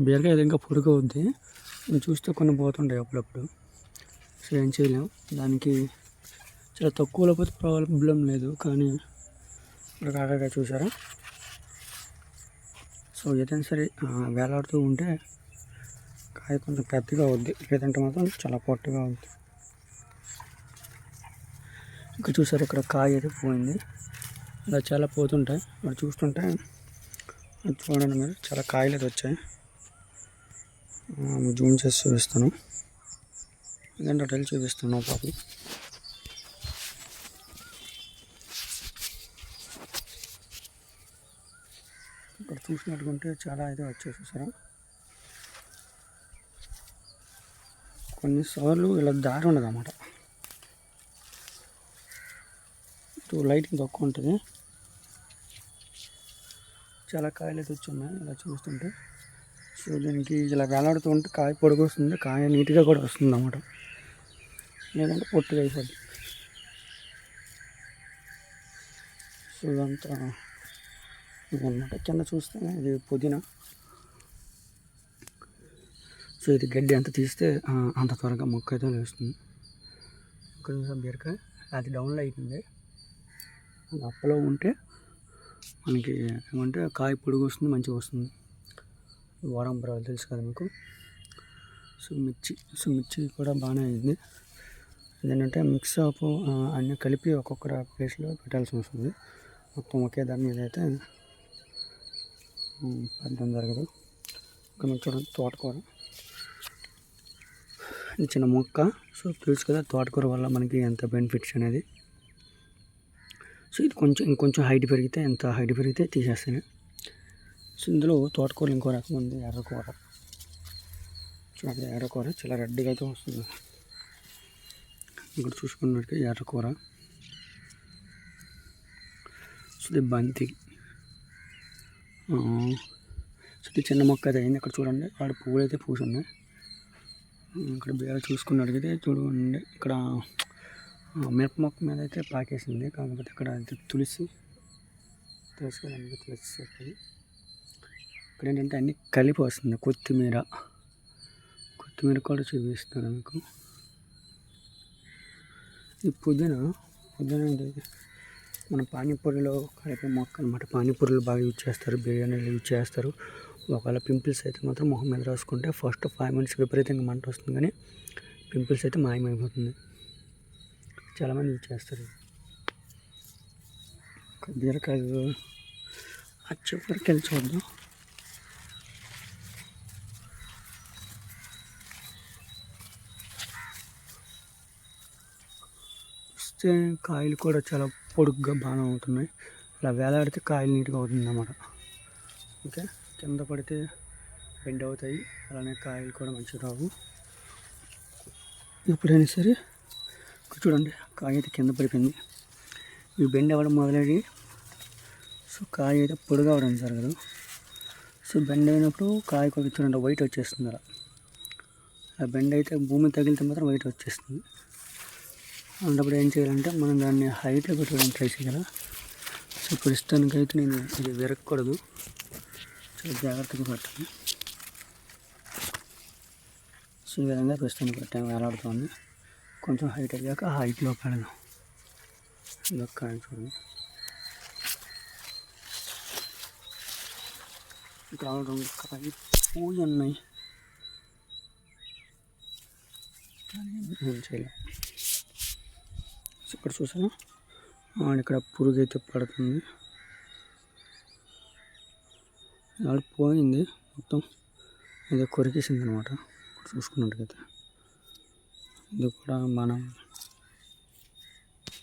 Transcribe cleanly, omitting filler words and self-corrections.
బీరకాయ అయితే ఇంకా పొడుగు అవుద్ది. చూస్తే కొన్ని పోతుంటాయి అప్పుడప్పుడు. సో ఏం చేయలేము దానికి. చాలా తక్కువలో పోతే ప్రాబ్లం లేదు, కానీ ఇక్కడ కాకరకాయ చూసారా. సో ఏదైనా సరే వేలాడుతూ ఉంటే కాయ కొంచెం పెద్దగా అవుద్ది, లేదంటే మాత్రం చాలా పొట్టుగా అవుద్ది. ఇక్కడ చూసారు, ఇక్కడ కాయ అయితే పోయింది. ఇలా చాలా పోతుంటాయి. మరి చూస్తుంటే చూడండి మీరు, చాలా కాయలు అయితే వచ్చాయి. జూమ్ చేసి చూపిస్తాను, ఎందుకంటే అటెల్ చూపిస్తాను పాపం. ఇక్కడ చూసినట్టుకుంటే చాలా అయితే వచ్చాయి చూసారా. కొన్నిసార్లు ఇలా దారి ఉండదు అన్నమాట, లైటింగ్ తక్కువ ఉంటుంది. చాలా కాయలు అయితే వచ్చున్నాయి ఇలా చూస్తుంటే. సో దీనికి ఇలా వేలాడుతూ ఉంటే కాయ పొడుగు వస్తుంది, కాయ నీట్గా కూడా వస్తుంది అన్నమాట, లేదంటే పొట్టుగా అయిపోద్ది. సో ఇదంతా ఇదన్నమాట. కింద చూస్తే ఇది పుదీనా. సో ఇది గడ్డి ఎంత తీస్తే అంత త్వరగా మొక్క అయితే వేస్తుంది. ఇక్కడ బీరకాయ అది డౌన్లో అవుతుంది. అప్పలో ఉంటే మనకి ఏమంటే కాయ పొడుగు వస్తుంది, మంచిగా వస్తుంది. వారం బ్రాలు తెలుసు కదా మీకు. సో మిర్చి కూడా బాగానే అయింది. ఏంటంటే మిక్స్ ఆఫ్ అన్నీ కలిపి ఒక్కొక్క ప్లేస్లో పెట్టాల్సి వస్తుంది. మొత్తం ఒకే దాని మీద అయితే పెద్దం జరగదు. ఇంకా మీకు చూడండి తోటకూర, చిన్న మొక్క. సో తెలుసు కదా తోటకూర వల్ల మనకి ఎంత బెనిఫిట్స్ అనేది. సో ఇది ఇంకొంచెం హైట్ పెరిగితే, ఎంత హైట్ పెరిగితే తీసేస్తాను. సో ఇందులో తోటకూర ఇంకో రకం ఉంది, ఎర్రకూర. చూడండి ఎర్రకూర చాలా రెడ్గా అయితే వస్తుంది. ఇక్కడ చూసుకున్నట్టు ఎర్రకూర. సో ఇది బంతి. సో ఇది చిన్న మొక్క అయితే అయింది. ఇక్కడ చూడండి అక్కడ పువ్వులు అయితే పూసి ఉన్నాయి. ఇక్కడ బేర చూసుకున్నట్టుగైతే చూడండి, ఇక్కడ మిరప మొక్క మీద అయితే పాకేసింది. కాకపోతే ఇక్కడ తులసి కదండి, తులసి చెట్టు. ఇక్కడ ఏంటంటే అన్నీ కలిపి వస్తుంది. కొత్తిమీర కూడా చూపిస్తున్నాను మీకు. ఈ పుదీనా మన పానీపూరిలో కలిపే మొక్క అనమాట. పానీపూరిలో బాగా యూజ్ చేస్తారు, బిర్యానీలో యూజ్ చేస్తారు. ఒకవేళ పింపుల్స్ అయితే మాత్రం మొహం మీద రాసుకుంటే ఫస్ట్ 5 minutes విపరీతంగా మంట వస్తుంది, కానీ పింపుల్స్ అయితే మాయమైపోతుంది. చాలామంది యూజ్ చేస్తారు. బీరకాయలు చివరికి వెళ్ళి చూద్దాం. చూస్తే కాయలు కూడా చాలా పొడుగ్గా బాగా అవుతున్నాయి. ఇలా వేలాడితే కాయలు నీట్గా అవుతుంది అన్నమాట. ఓకే, కింద పడితే బెండ్ అవుతాయి, అలానే కాయలు కూడా మంచిగా రావు. ఎప్పుడైనా సరే చూడండి, కాయ అయితే కింద పడిపోయింది. ఇవి బెండ్ అవ్వడం మొదలయ్యి. సో కాయ అయితే పొడుగా అవ్వడం జరగదు. సో బెండ్ అయినప్పుడు కాయ కూడా చూడండి వైట్ వచ్చేస్తుంది. అలా బెండ్ అయితే భూమి తగిలితే మాత్రం వైట్ వచ్చేస్తుంది. అలాంటప్పుడు ఏం చేయాలంటే మనం దాన్ని హైట్లో పెట్టుకోవడానికి ట్రై చేయాలి. సో ప్రస్తుతానికైతే నేను ఇది విరగకూడదు, చాలా జాగ్రత్తగా పెట్టాలి. సో ఈ విధంగా ప్రస్తుతానికి పెట్టాను, వేలాడుతుంది. కొంచెం హైట్ అయ్యాక హైట్లో పెడదాం. ఇదొక్క చూడండి, ఇక్కడ 2 కాయలు పూలు ఉన్నాయి, ఏం చేయలేదు. ఇక్కడ చూసాను, ఇక్కడ పురుగు అయితే పడుతుంది. అది పోయింది మొత్తం, ఇది కొరికేసింది అనమాట. చూసుకున్నట్టుగైతే ఇది కూడా మనం